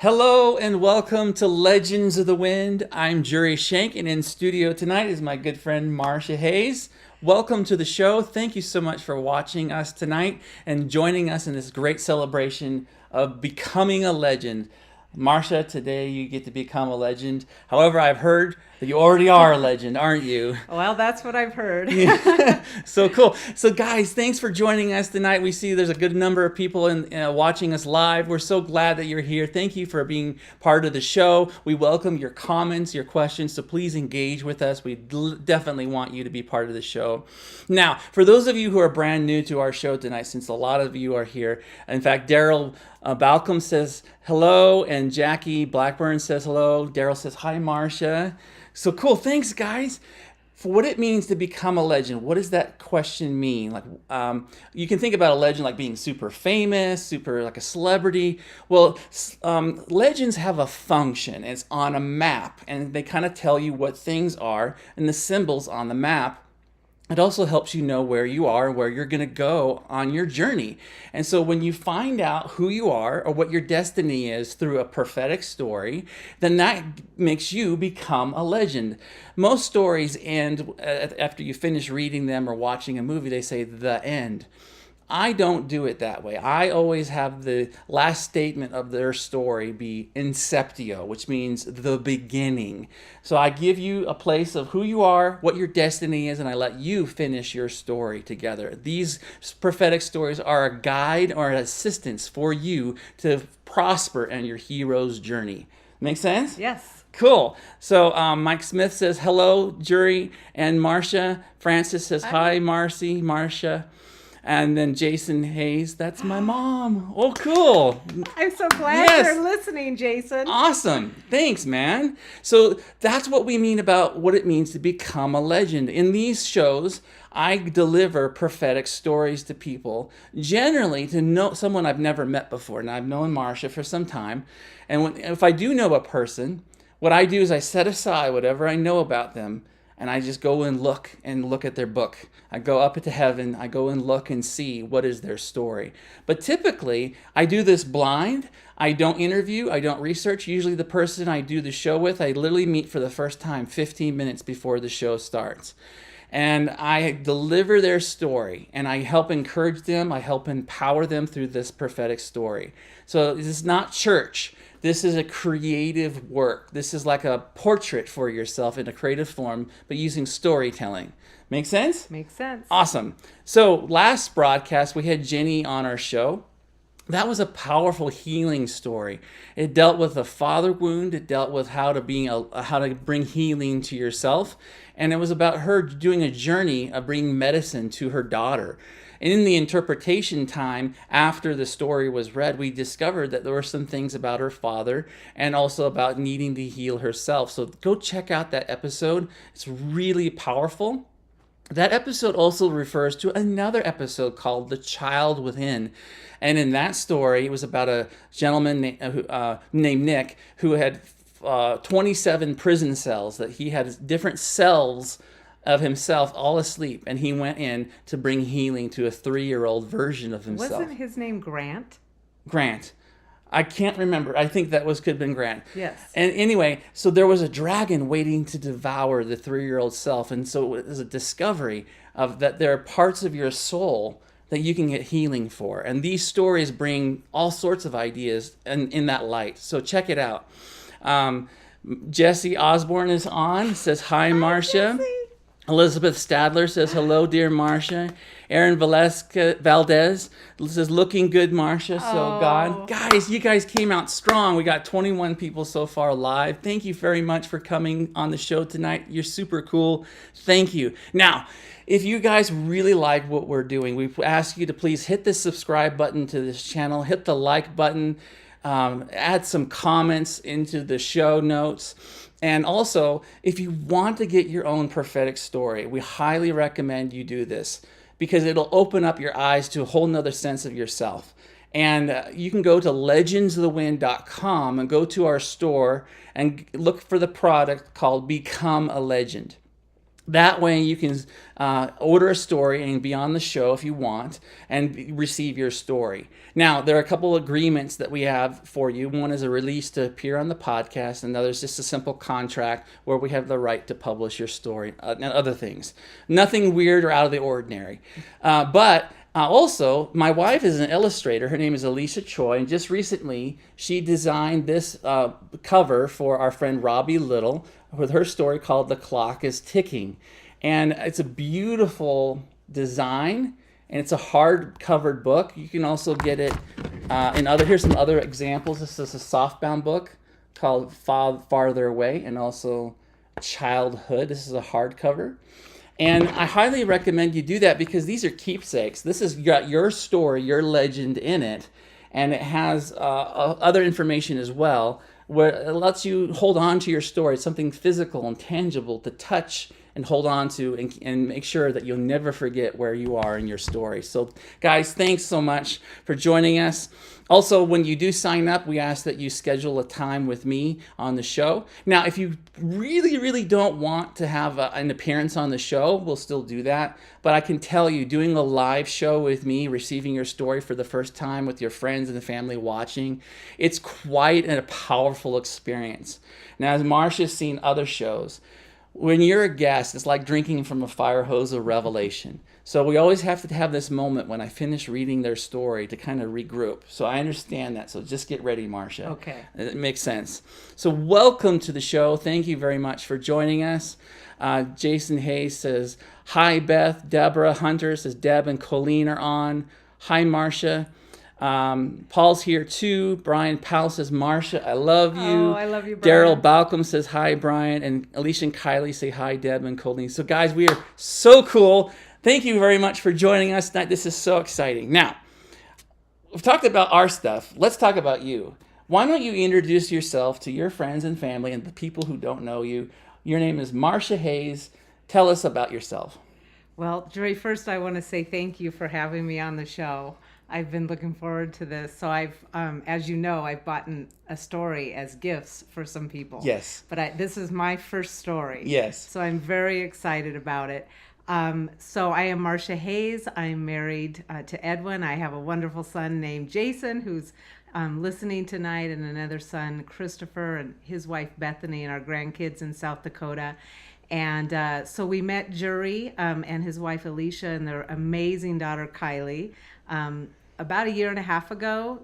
Hello and welcome to Legends of the Wind. I'm Jurri Schenck, and in studio tonight is my good friend Marsha Hays. Welcome to the show. Thank you so much for watching us tonight and joining us in this great celebration of becoming a legend. Marsha, today you get to become a legend. However, I've heard that you already are a legend, aren't you? Well, that's what I've heard. So cool. So guys, thanks for joining us tonight. We see there's a good number of people watching us live. We're so glad that you're here. Thank you for being part of the show. We welcome your comments, your questions, so please engage with us. We definitely want you to be part of the show. Now, for those of you who are brand new to our show tonight, since a lot of you are here, in fact, Daryl Balcom says hello, and Jackie Blackburn says hello. Daryl says hi, Marsha. So cool. Thanks, guys. For what it means to become a legend, what does that question mean? Like, you can think about a legend like being super famous, super like a celebrity. Well, legends have a function. It's on a map, and they kind of tell you what things are, and the symbols on the map. It also helps you know where you are and where you're going to go on your journey. And so when you find out who you are or what your destiny is through a prophetic story, then that makes you become a legend. Most stories end after you finish reading them or watching a movie, they say the end. I don't do it that way. I always have the last statement of their story be inceptio, which means the beginning. So I give you a place of who you are, what your destiny is, and I let you finish your story together. These prophetic stories are a guide or an assistance for you to prosper in your hero's journey. Make sense? Yes. Cool. So Mike Smith says hello, Jurri and Marsha. Francis says hi, Marcy, Marsha. And then Jason Hayes, that's my mom. Oh, cool. I'm so glad you're listening, Jason. Awesome. Thanks, man. So that's what we mean about what it means to become a legend. In these shows, I deliver prophetic stories to people, generally to know someone I've never met before. And I've known Marsha for some time. And if I do know a person, what I do is I set aside whatever I know about them, and I just go and look at their book. I go up into heaven. I go and look and see what is their story. But typically, I do this blind. I don't interview. I don't research. Usually the person I do the show with, I literally meet for the first time 15 minutes before the show starts. And I deliver their story, and I help encourage them. I help empower them through this prophetic story. So this is not church. This is a creative work. This is like a portrait for yourself in a creative form, but using storytelling. Make sense? Makes sense. Awesome. So last broadcast, we had Jenny on our show. That was a powerful healing story. It dealt with a father wound. It dealt with how to bring healing to yourself. And it was about her doing a journey of bringing medicine to her daughter. And in the interpretation time, after the story was read, we discovered that there were some things about her father and also about needing to heal herself. So go check out that episode. It's really powerful. That episode also refers to another episode called The Child Within. And in that story, it was about a gentleman named Nick who had 27 prison cells, that he had different cells of himself all asleep, and he went in to bring healing to a 3-year-old version of himself. Wasn't his name Grant? Grant. I can't remember. I think that could have been Grant. Yes. And anyway, so there was a dragon waiting to devour the 3-year-old self, and so it was a discovery of that there are parts of your soul that you can get healing for. And these stories bring all sorts of ideas in that light. So check it out. Jesse Osborne is on, says hi, Marsha. Jesse. Elizabeth Stadler says, hello, dear Marsha. Aaron Valdez says, looking good, Marsha. So, God. Guys, you guys came out strong. We got 21 people so far live. Thank you very much for coming on the show tonight. You're super cool. Thank you. Now, if you guys really like what we're doing, we ask you to please hit the subscribe button to this channel, hit the like button, add some comments into the show notes. And also, if you want to get your own prophetic story, we highly recommend you do this because it'll open up your eyes to a whole nother sense of yourself. And you can go to legendsofthewind.com and go to our store and look for the product called Become a Legend. That way you can order a story and be on the show if you want and receive your story. Now, there are a couple agreements that we have for you. One is a release to appear on the podcast, and another is just a simple contract where we have the right to publish your story and other things. Nothing weird or out of the ordinary. But also, my wife is an illustrator. Her name is Alisha Choi, and just recently she designed this cover for our friend Robbie Little with her story called The Clock is Ticking. And it's a beautiful design, and it's a hard-covered book. You can also get it here's some other examples. This is a softbound book called Farther Away, and also Childhood. This is a hardcover. And I highly recommend you do that because these are keepsakes. This has got your story, your legend in it, and it has other information as well, where it lets you hold on to your story. It's something physical and tangible to touch and hold on to and make sure that you'll never forget where you are in your story. So guys, thanks so much for joining us. Also, when you do sign up, we ask that you schedule a time with me on the show. Now, if you really, really don't want to have an appearance on the show, we'll still do that. But I can tell you, doing a live show with me, receiving your story for the first time with your friends and the family watching, it's quite a powerful experience. Now, as Marsha's seen other shows, when you're a guest, it's like drinking from a fire hose of revelation. So we always have to have this moment when I finish reading their story to kind of regroup. So I understand that. So just get ready, Marsha. Okay. It makes sense. So welcome to the show. Thank you very much for joining us. Jason Hayes says, hi, Beth. Deborah Hunter says, Deb and Colleen are on. Hi, Marsha. Paul's here too. Brian Powell says, Marsha, I love you. Oh, I love you, Brian. Daryl Balcom says, hi, Brian. And Alisha and Kylie say, hi, Deb and Colleen. So guys, we are so cool. Thank you very much for joining us tonight. This is so exciting. Now, we've talked about our stuff. Let's talk about you. Why don't you introduce yourself to your friends and family and the people who don't know you? Your name is Marsha Hays. Tell us about yourself. Well, Jurri, first I want to say thank you for having me on the show. I've been looking forward to this. So I've, as you know, I've bought a story as gifts for some people. Yes. But this is my first story. Yes. So I'm very excited about it. So I am Marsha Hays. I'm married to Edwin. I have a wonderful son named Jason who's listening tonight, and another son, Christopher, and his wife, Bethany, and our grandkids in South Dakota. And so we met Jurri and his wife, Alisha, and their amazing daughter, Kylie, about a year and a half ago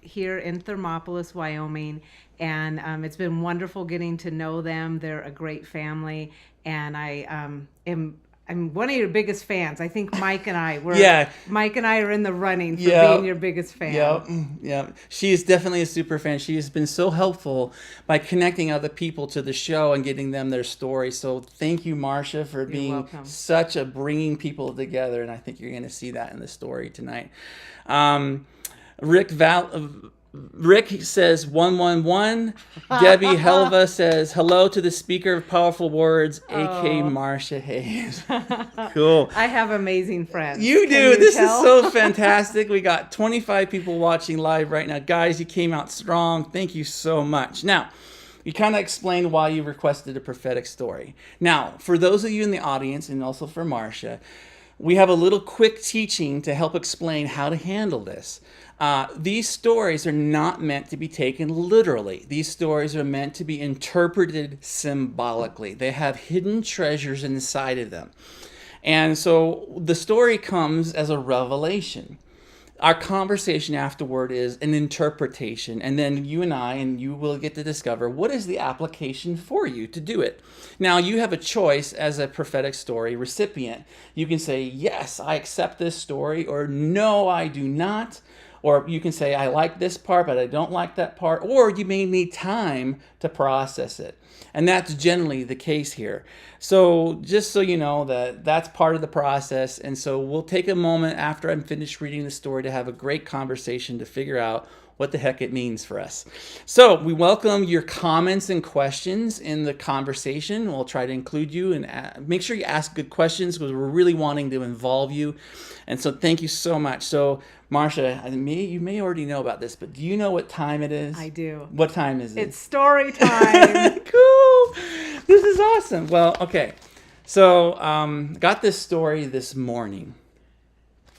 here in Thermopolis, Wyoming. And it's been wonderful getting to know them. They're a great family. And I'm one of your biggest fans. I think Mike and I are in the running for being your biggest fan. Yeah. She is definitely a super fan. She has been so helpful by connecting other people to the show and getting them their story. So thank you, Marsha, for being such a bringing people together. And I think you're going to see that in the story tonight. Rick says 111. Debbie Helva says hello to the speaker of powerful words, a.k.a. Marsha Hays. Cool. I have amazing friends. You do. This is so fantastic. We got 25 people watching live right now. Guys, you came out strong. Thank you so much. Now, you kind of explained why you requested a prophetic story. Now, for those of you in the audience and also for Marsha, we have a little quick teaching to help explain how to handle this. These stories are not meant to be taken literally. These stories are meant to be interpreted symbolically. They have hidden treasures inside of them. And so the story comes as a revelation. Our conversation afterward is an interpretation, and then you and I and you will get to discover what is the application for you to do it. Now, you have a choice as a prophetic story recipient. You can say, yes, I accept this story, or no, I do not. Or you can say, I like this part, but I don't like that part. Or you may need time to process it. And that's generally the case here. So just so you know that's part of the process. And so we'll take a moment after I'm finished reading the story to have a great conversation to figure out what the heck it means for us. So we welcome your comments and questions in the conversation. We'll try to include you and make sure you ask good questions because we're really wanting to involve you. And so thank you so much. So Marsha, you may already know about this, but do you know what time it is? I do. What time is it? It's story time. Cool. This is awesome. Well, okay. So, got this story this morning,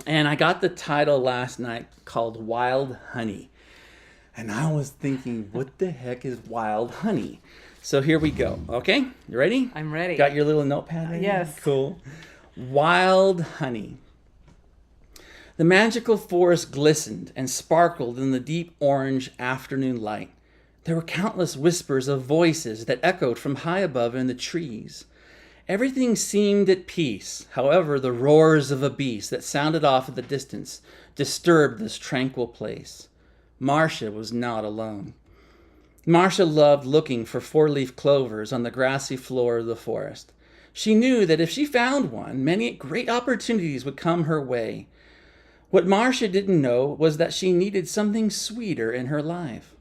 and I got the title last night called Wild Honey. And I was thinking, what the heck is wild honey? So here we go. Okay, you ready? I'm ready. Got your little notepad ready? Yes. Cool. Wild honey. The magical forest glistened and sparkled in the deep orange afternoon light. There were countless whispers of voices that echoed from high above in the trees. Everything seemed at peace. However, the roars of a beast that sounded off at the distance disturbed this tranquil place. Marsha was not alone. Marsha loved looking for four-leaf clovers on the grassy floor of the forest. She knew that if she found one, many great opportunities would come her way. What Marsha didn't know was that she needed something sweeter in her life.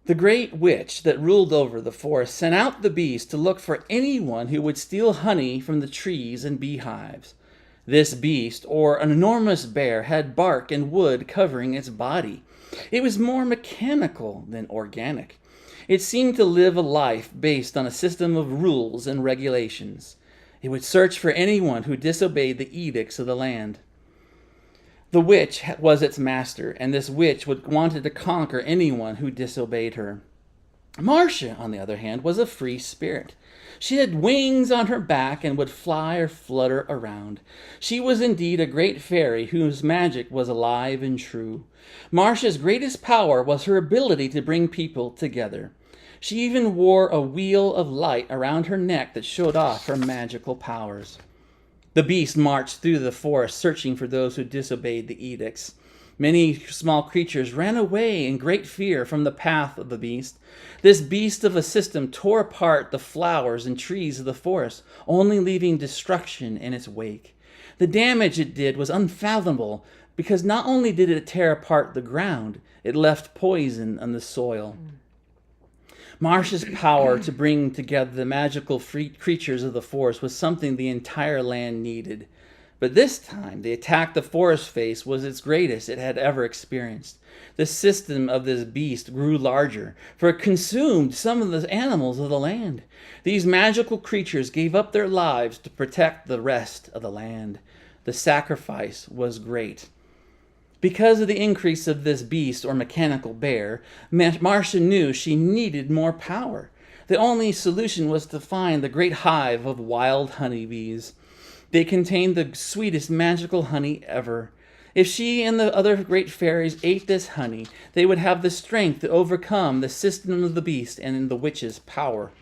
The great witch that ruled over the forest sent out the beast to look for anyone who would steal honey from the trees and beehives. This beast, or an enormous bear, had bark and wood covering its body. It was more mechanical than organic. It seemed to live a life based on a system of rules and regulations. It would search for anyone who disobeyed the edicts of the land. The witch was its master, and this witch wanted to conquer anyone who disobeyed her. Marsha, on the other hand, was a free spirit. She had wings on her back and would fly or flutter around. She was indeed a great fairy whose magic was alive and true. Marsha's greatest power was her ability to bring people together. She even wore a wheel of light around her neck that showed off her magical powers. The beast marched through the forest, searching for those who disobeyed the edicts. Many small creatures ran away in great fear from the path of the beast. This beast of a system tore apart the flowers and trees of the forest, only leaving destruction in its wake. The damage it did was unfathomable, because not only did it tear apart the ground, it left poison on the soil. Marsha's power to bring together the magical creatures of the forest was something the entire land needed. But this time, the attack the forest faced was its greatest it had ever experienced. The system of this beast grew larger, for it consumed some of the animals of the land. These magical creatures gave up their lives to protect the rest of the land. The sacrifice was great. Because of the increase of this beast or mechanical bear, Marsha knew she needed more power. The only solution was to find the great hive of wild honeybees. They contained the sweetest magical honey ever. If she and the other great fairies ate this honey, they would have the strength to overcome the system of the beast and the witch's power.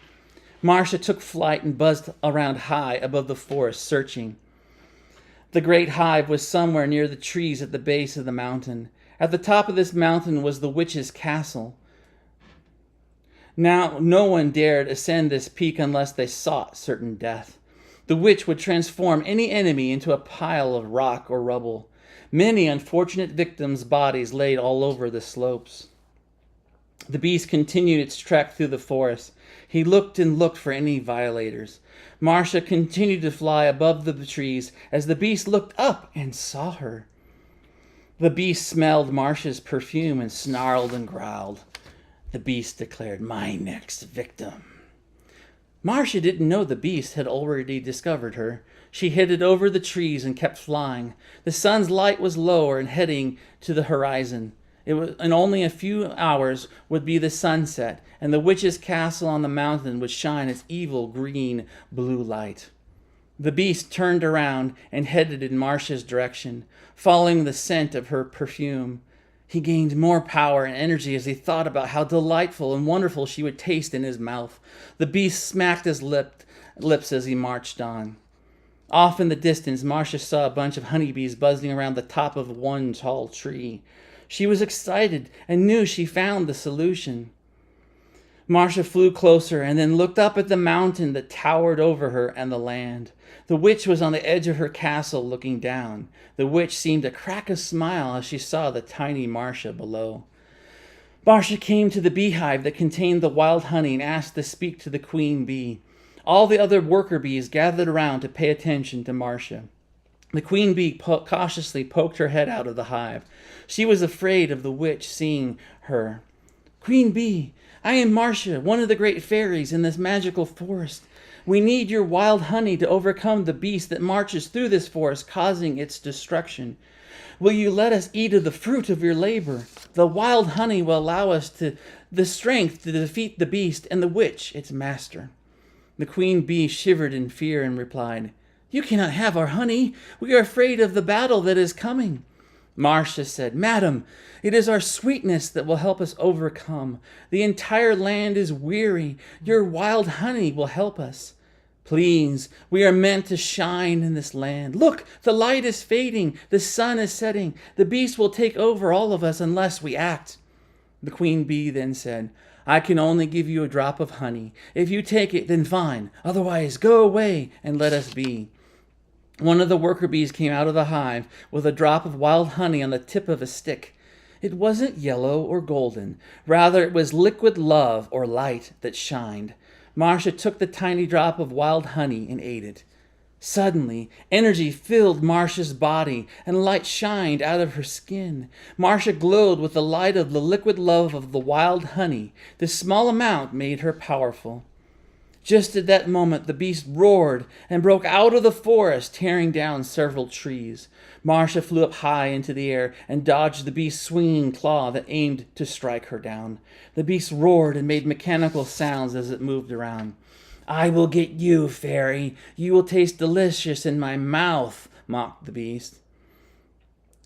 Marsha took flight and buzzed around high above the forest, searching. The great hive was somewhere near the trees at the base of the mountain. At the top of this mountain was the witch's castle. Now, no one dared ascend this peak unless they sought certain death. The witch would transform any enemy into a pile of rock or rubble. Many unfortunate victims' bodies laid all over the slopes. The beast continued its trek through the forest. He looked and looked for any violators. Marsha continued to fly above the trees as the beast looked up and saw her. The beast smelled Marsha's perfume and snarled and growled. The beast declared, "My next victim." Marsha didn't know the beast had already discovered her. She headed over the trees and kept flying. The sun's light was lower and heading to the horizon. In only a few hours would be the sunset, and the witch's castle on the mountain would shine its evil green-blue light. The beast turned around and headed in Marsha's direction, following the scent of her perfume. He gained more power and energy as he thought about how delightful and wonderful she would taste in his mouth. The beast smacked his lips as he marched on. Off in the distance, Marsha saw a bunch of honeybees buzzing around the top of one tall tree. She was excited and knew she found the solution. Marsha flew closer and then looked up at the mountain that towered over her and the land. The witch was on the edge of her castle looking down. The witch seemed to crack a smile as she saw the tiny Marsha below. Marsha came to the beehive that contained the wild honey and asked to speak to the queen bee. All the other worker bees gathered around to pay attention to Marsha. The queen bee cautiously poked her head out of the hive. She was afraid of the witch seeing her. "Queen bee, I am Marsha, one of the great fairies in this magical forest. We need your wild honey to overcome the beast that marches through this forest, causing its destruction. Will you let us eat of the fruit of your labor? The wild honey will allow us the strength to defeat the beast and the witch, its master." The queen bee shivered in fear and replied, "You cannot have our honey. We are afraid of the battle that is coming." Marsha said, "Madam, it is our sweetness that will help us overcome. The entire land is weary. Your wild honey will help us. Please, we are meant to shine in this land. Look, the light is fading. The sun is setting. The beast will take over all of us unless we act." The queen bee then said, "I can only give you a drop of honey. If you take it, then fine. Otherwise, go away and let us be." One of the worker bees came out of the hive with a drop of wild honey on the tip of a stick. It wasn't yellow or golden. Rather, it was liquid love or light that shined. Marsha took the tiny drop of wild honey and ate it. Suddenly, energy filled Marsha's body and light shined out of her skin. Marsha glowed with the light of the liquid love of the wild honey. This small amount made her powerful. Just at that moment, the beast roared and broke out of the forest, tearing down several trees. Marsha flew up high into the air and dodged the beast's swinging claw that aimed to strike her down. The beast roared and made mechanical sounds as it moved around. "I will get you, fairy. You will taste delicious in my mouth," mocked the beast.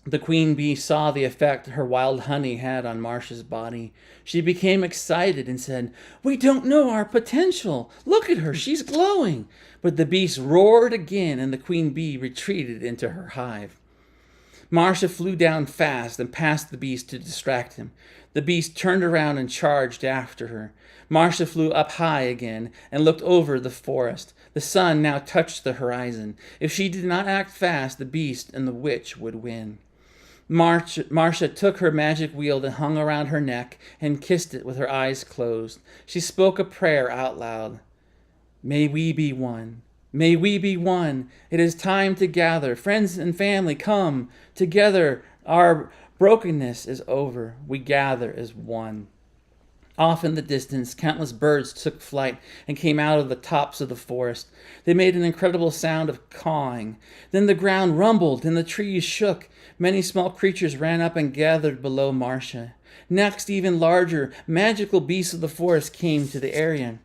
The queen bee saw the effect her wild honey had on Marsha's body. She became excited and said, "We don't know our potential. Look at her, she's glowing." But the beast roared again, and the queen bee retreated into her hive. Marsha flew down fast and past the beast to distract him. The beast turned around and charged after her. Marsha flew up high again and looked over the forest. The sun now touched the horizon. If she did not act fast, the beast and the witch would win. Marsha took her magic wheel that hung around her neck and kissed it with her eyes closed. She spoke a prayer out loud. "May we be one. May we be one. It is time to gather. Friends and family, come. Together our brokenness is over. We gather as one." Off in the distance, countless birds took flight and came out of the tops of the forest. They made an incredible sound of cawing. Then the ground rumbled and the trees shook. Many small creatures ran up and gathered below Marsha. Next, even larger, magical beasts of the forest came to the area.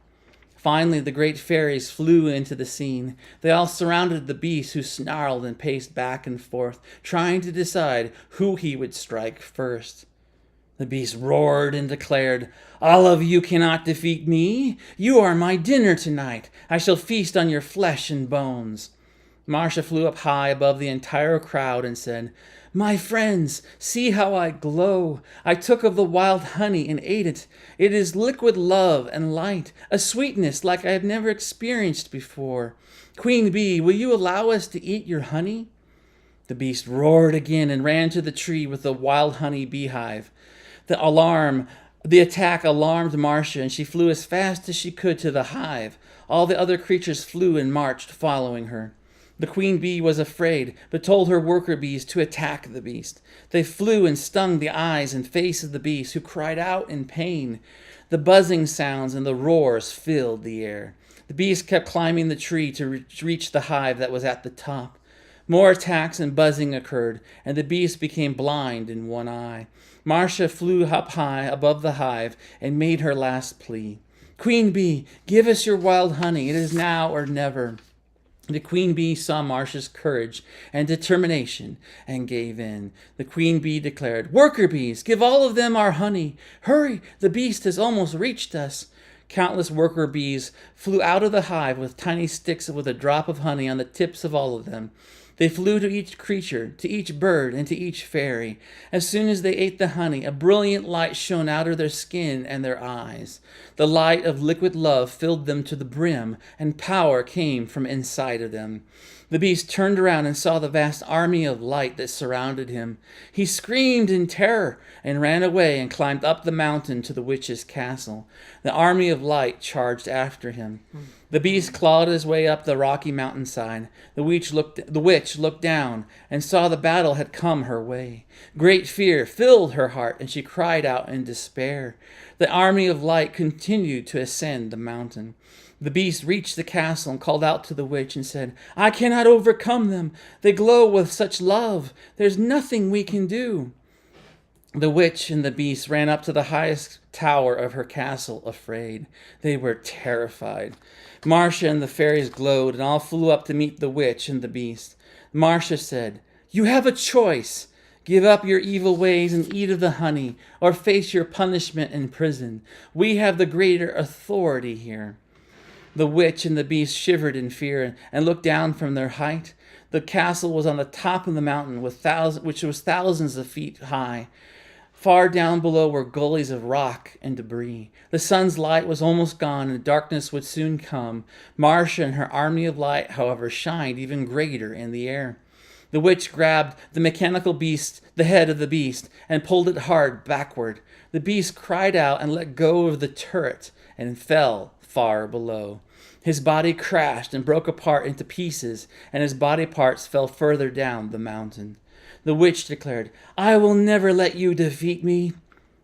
Finally, the great fairies flew into the scene. They all surrounded the beast, who snarled and paced back and forth, trying to decide who he would strike first. The beast roared and declared, "All of you cannot defeat me. You are my dinner tonight. I shall feast on your flesh and bones." Marsha flew up high above the entire crowd and said, "My friends, see how I glow. I took of the wild honey and ate it. It is liquid love and light, a sweetness like I have never experienced before. Queen bee, will you allow us to eat your honey?" The beast roared again and ran to the tree with the wild honey beehive. The attack alarmed Marsha, and she flew as fast as she could to the hive. All the other creatures flew and marched, following her. The queen bee was afraid, but told her worker bees to attack the beast. They flew and stung the eyes and face of the beast, who cried out in pain. The buzzing sounds and the roars filled the air. The beast kept climbing the tree to reach the hive that was at the top. More attacks and buzzing occurred, and the beast became blind in one eye. Marsha flew up high above the hive and made her last plea. "Queen bee, give us your wild honey. It is now or never." The queen bee saw Marsha's courage and determination and gave in. The queen bee declared, "Worker bees, give all of them our honey. Hurry, the beast has almost reached us." Countless worker bees flew out of the hive with tiny sticks with a drop of honey on the tips of all of them. They flew to each creature, to each bird, and to each fairy. As soon as they ate the honey, a brilliant light shone out of their skin and their eyes. The light of liquid love filled them to the brim, and power came from inside of them. The beast turned around and saw the vast army of light that surrounded him. He screamed in terror and ran away and climbed up the mountain to the witch's castle. The army of light charged after him. The beast clawed his way up the rocky mountainside. The witch looked down and saw the battle had come her way. Great fear filled her heart, and she cried out in despair. The army of light continued to ascend the mountain. The beast reached the castle and called out to the witch and said, "I cannot overcome them. They glow with such love. There's nothing we can do." The witch and the beast ran up to the highest tower of her castle, afraid. They were terrified. Marsha and the fairies glowed, and all flew up to meet the witch and the beast. Marsha said, "You have a choice. Give up your evil ways and eat of the honey, or face your punishment in prison. We have the greater authority here." The witch and the beast shivered in fear and looked down from their height. The castle was on the top of the mountain, which was thousands of feet high. Far down below were gullies of rock and debris. The sun's light was almost gone, and darkness would soon come. Marsha and her army of light, however, shined even greater in the air. The witch grabbed the mechanical beast, the head of the beast, and pulled it hard backward. The beast cried out and let go of the turret and fell far below. His body crashed and broke apart into pieces, and his body parts fell further down the mountain. The witch declared, "I will never let you defeat me."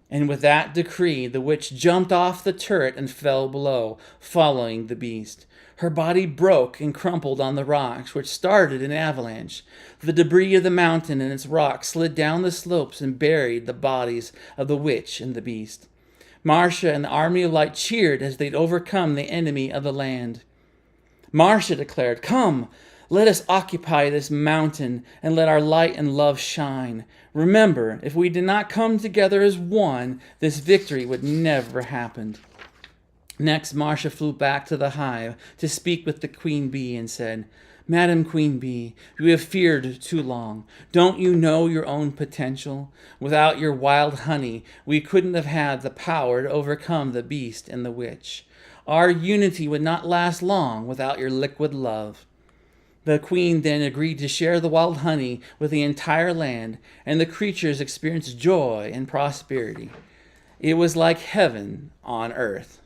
And with that decree, the witch jumped off the turret and fell below, following the beast. Her body broke and crumpled on the rocks, which started an avalanche. The debris of the mountain and its rocks slid down the slopes and buried the bodies of the witch and the beast. Marsha and the army of light cheered as they'd overcome the enemy of the land. Marsha declared, "Come, let us occupy this mountain and let our light and love shine. Remember, if we did not come together as one, this victory would never happen." Next, Marsha flew back to the hive to speak with the queen bee and said, "Madam Queen Bee, you have feared too long. Don't you know your own potential? Without your wild honey, we couldn't have had the power to overcome the beast and the witch. Our unity would not last long without your liquid love." The queen then agreed to share the wild honey with the entire land, and the creatures experienced joy and prosperity. It was like heaven on earth.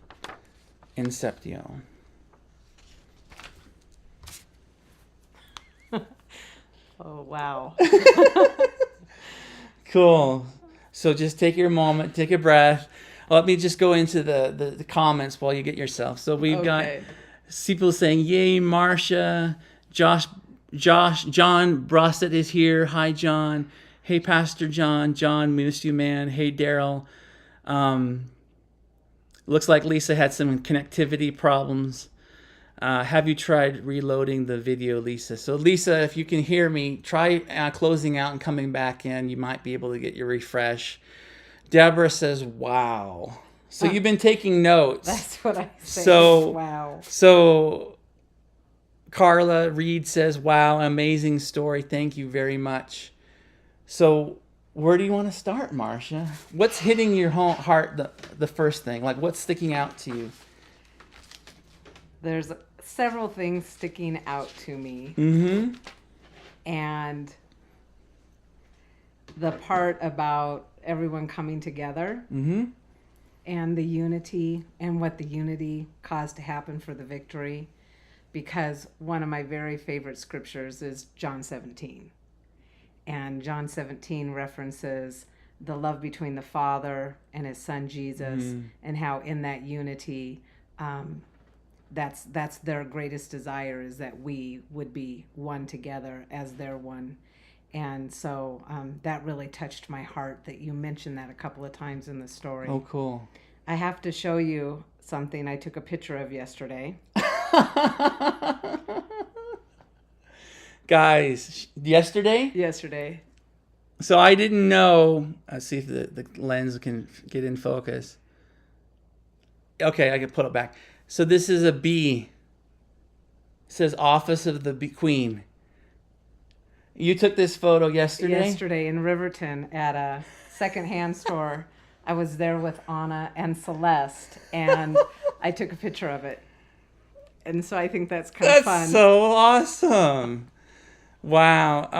Inceptio. Oh, wow. Cool. So just take your moment, take a breath. Let me just go into the comments while you get yourself. So we've got people saying, "Yay, Marsha." John Brossett is here. Hi, John. Hey, Pastor John. John, we missed you, man. Hey, Daryl. Looks like Lisa had some connectivity problems. Have you tried reloading the video, Lisa? So, Lisa, if you can hear me, try closing out and coming back in. You might be able to get your refresh. Deborah says, "Wow." So you've been taking notes. That's what I say. So, wow. So Carla Reed says, "Wow, amazing story. Thank you very much." So where do you want to start, Marsha? What's hitting your heart the first thing? Like, what's sticking out to you? There's several things sticking out to me. Mm-hmm. And the part about everyone coming together. Mm-hmm. And the unity and what the unity caused to happen for the victory. Because one of my very favorite scriptures is John 17. And John 17 references the love between the Father and his Son Jesus, and how in that unity, that's their greatest desire, is that we would be one together as they're one. And so that really touched my heart that you mentioned that a couple of times in the story. Oh, cool. I have to show you something I took a picture of yesterday. Guys, yesterday? Yesterday. So I didn't know. Let's see if the lens can get in focus. Okay, I can put it back. So this is a bee. It says Office of the Queen. You took this photo yesterday? Yesterday in Riverton at a secondhand store. I was there with Anna and Celeste, and I took a picture of it. And so I think that's kind of fun. That's so awesome. Wow.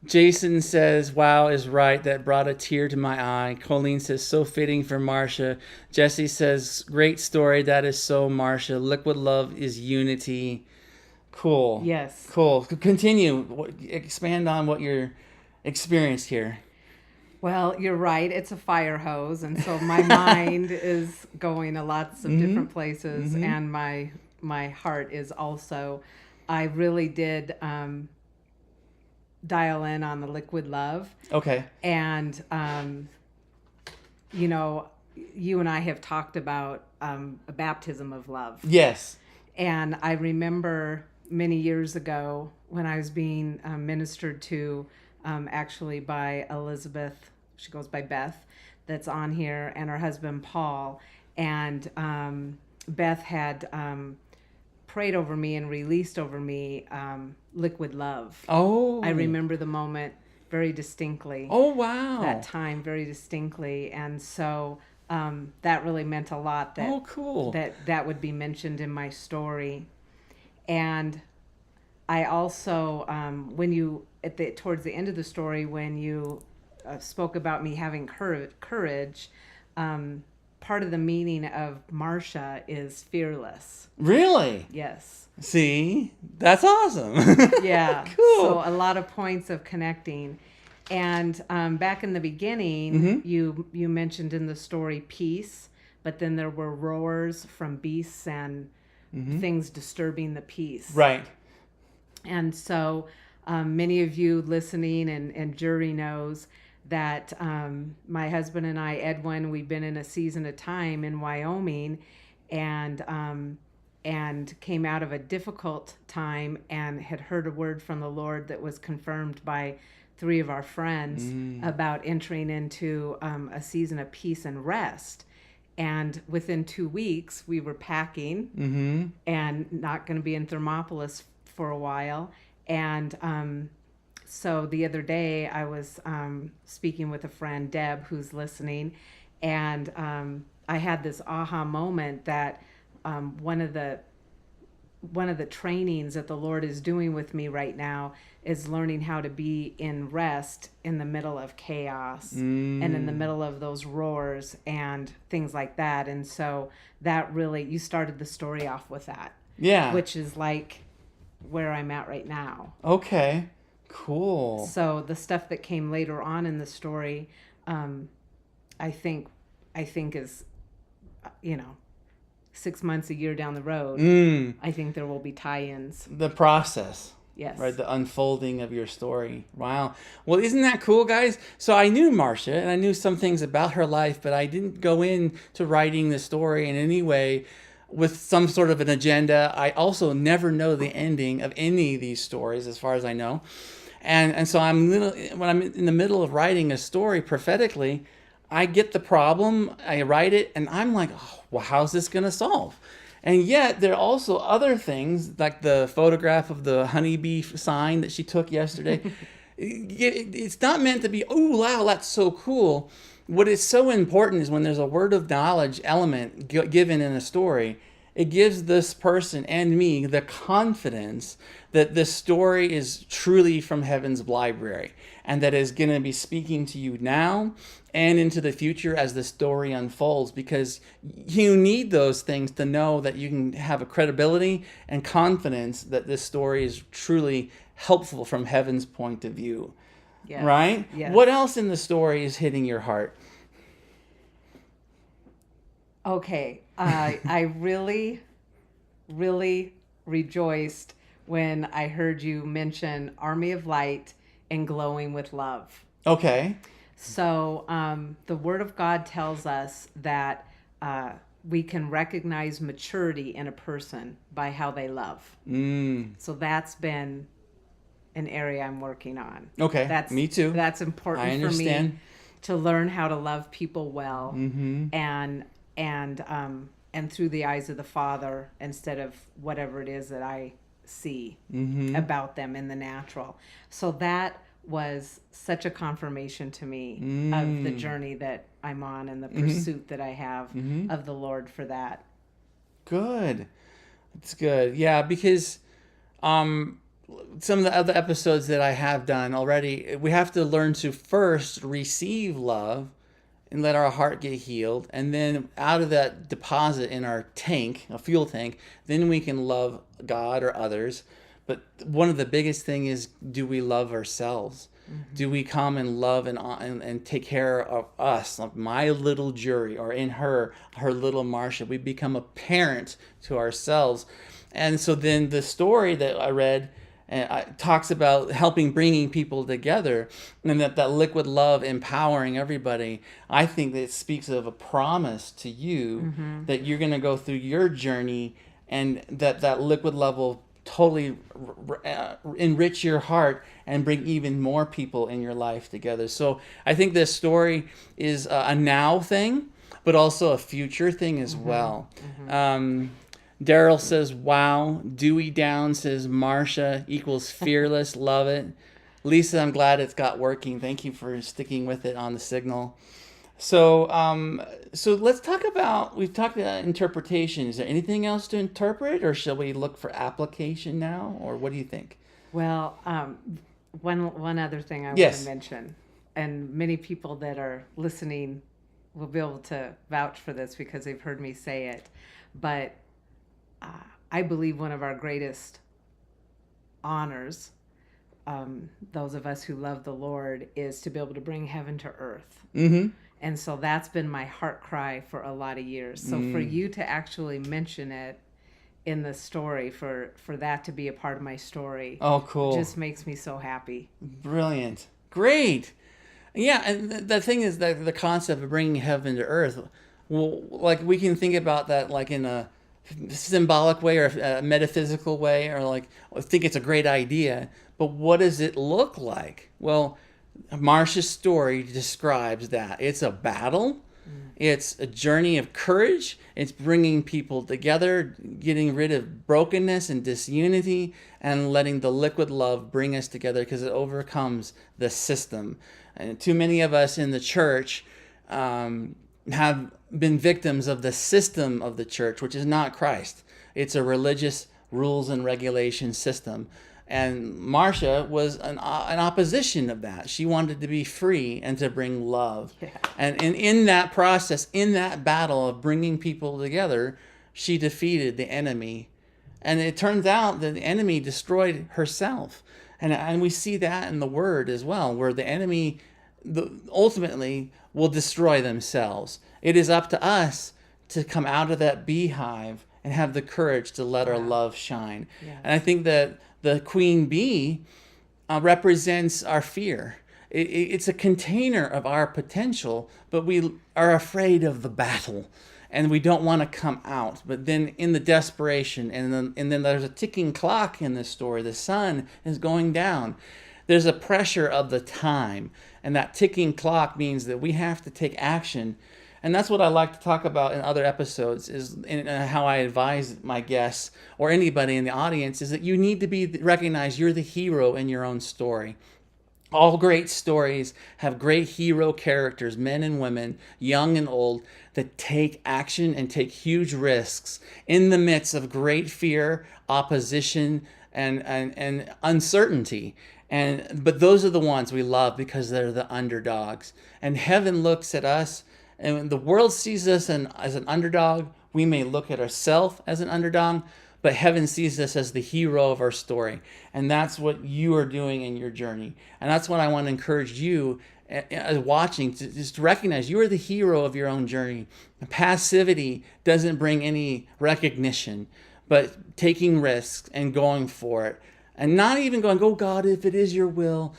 Jason says, "Wow is right. That brought a tear to my eye." Colleen says, "So fitting for Marsha." Jesse says, "Great story. That is so Marsha. Liquid love is unity." Cool. Yes. Cool. Continue. Expand on what you're experienced here. Well, you're right. It's a fire hose, and so my mind is going to lots of different places, and my heart is also. I really did dial in on the liquid love, Okay. and you know, you and I have talked about a baptism of love, Yes. and I remember many years ago when I was being ministered to, actually by Elizabeth. She goes by Beth, that's on here, and her husband Paul. And Beth had prayed over me and released over me liquid love. Oh. I remember the moment very distinctly. Oh, wow. That time very distinctly, and so that really meant a lot. That Oh, cool. that would be mentioned in my story. And I also, when you towards the end of the story, when you spoke about me having courage, part of the meaning of Marsha is fearless. Really? Yes. See? That's awesome. Yeah. Cool. So a lot of points of connecting. And back in the beginning, you mentioned in the story peace, but then there were roars from beasts and things disturbing the peace. Right. And so many of you listening, and Jurri knows that my husband and I, Edwin, we've been in a season of time in Wyoming, and came out of a difficult time and had heard a word from the Lord that was confirmed by 3 of our friends about entering into a season of peace and rest. And within 2 weeks, we were packing and not going to be in Thermopolis for a while. And so the other day, I was speaking with a friend, Deb, who's listening, and I had this aha moment that one of the trainings that the Lord is doing with me right now is learning how to be in rest in the middle of chaos and in the middle of those roars and things like that. And so that really, you started the story off with that. Yeah. Which is like where I'm at right now. Okay. Cool. So the stuff that came later on in the story, I think is, 6 months, a year down the road, I think there will be tie-ins. The process. Yes. Right, the unfolding of your story. Wow. Well, isn't that cool, guys? So I knew Marsha, and I knew some things about her life, but I didn't go into writing the story in any way with some sort of an agenda. I also never know the ending of any of these stories, as far as I know. And so when I'm in the middle of writing a story prophetically, I get the problem, I write it, and I'm like, oh, well, how's this going to solve? And yet there are also other things, like the photograph of the honeybee sign that she took yesterday. It's not meant to be, oh, wow, that's so cool. What is so important is when there's a word of knowledge element given in a story, it gives this person and me the confidence that this story is truly from heaven's library and that is going to be speaking to you now and into the future as the story unfolds, because you need those things to know that you can have a credibility and confidence that this story is truly helpful from heaven's point of view. Yes. Right? Yes. What else in the story is hitting your heart? Okay. I really, really rejoiced when I heard you mention Army of Light and Glowing with Love. Okay. So the Word of God tells us that we can recognize maturity in a person by how they love. So that's been an area I'm working on. Okay, me too. That's important for me to learn how to love people well, and through the eyes of the Father instead of whatever it is that I see about them in the natural. So that was such a confirmation to me of the journey that I'm on and the pursuit that I have of the Lord for that. Good. It's good. Yeah, because some of the other episodes that I have done already, we have to learn to first receive love and let our heart get healed. And then out of that deposit in our tank, a fuel tank, then we can love God or others. But one of the biggest thing is, do we love ourselves? do we come and love and take care of us, like my little Jurri, or in her little Marsha. We become a parent to ourselves. And so then the story that I read talks about bringing people together, and that liquid love empowering everybody. I think that it speaks of a promise to you that you're going to go through your journey, and that liquid love will totally enrich your heart and bring even more people in your life together. So I think this story is a now thing, but also a future thing as well. Daryl says, wow. Dewey Down says, Marsha equals fearless. Love it. Lisa, I'm glad it's got working. Thank you for sticking with it on the signal. So let's talk about, we've talked about interpretation. Is there anything else to interpret, or shall we look for application now? Or what do you think? Well, one other thing I want Yes. to mention, and many people that are listening will be able to vouch for this because they've heard me say it, but I believe one of our greatest honors, those of us who love the Lord, is to be able to bring heaven to earth. And so that's been my heart cry for a lot of years. So for you to actually mention it in the story, for that to be a part of my story, Oh, cool. just makes me so happy. Brilliant. Great. Yeah, and the thing is that the concept of bringing heaven to earth, well, like we can think about that like in a symbolic way or a metaphysical way, or like I think it's a great idea, but what does it look like? Well, Marsha's story describes that it's a battle, it's a journey of courage, it's bringing people together, getting rid of brokenness and disunity, and letting the liquid love bring us together, because it overcomes the system. And too many of us in the church have been victims of the system of the church, which is not Christ. It's a religious rules and regulation system. And Marsha was an opposition of that. She wanted to be free and to bring love. Yeah. And in that process, in that battle of bringing people together, she defeated the enemy. And it turns out that the enemy destroyed herself. And we see that in the Word as well, where the enemy ultimately will destroy themselves. It is up to us to come out of that beehive and have the courage to let our love shine. Yeah. And I think that the queen bee represents our fear. It's a container of our potential, but we are afraid of the battle, and we don't want to come out. But then in the desperation, and then there's a ticking clock in this story. The sun is going down. There's a pressure of the time, and that ticking clock means that we have to take action. And that's what I like to talk about in other episodes, is in how I advise my guests or anybody in the audience, is that you need to recognize you're the hero in your own story. All great stories have great hero characters, men and women, young and old, that take action and take huge risks in the midst of great fear, opposition, and uncertainty. But those are the ones we love because they're the underdogs. And heaven looks at us, and when the world sees us as an underdog, we may look at ourselves as an underdog, but heaven sees us as the hero of our story. And that's what you are doing in your journey. And that's what I want to encourage you as watching, to just recognize you are the hero of your own journey. Passivity doesn't bring any recognition, but taking risks and going for it. And not even going, oh God, if it is your will.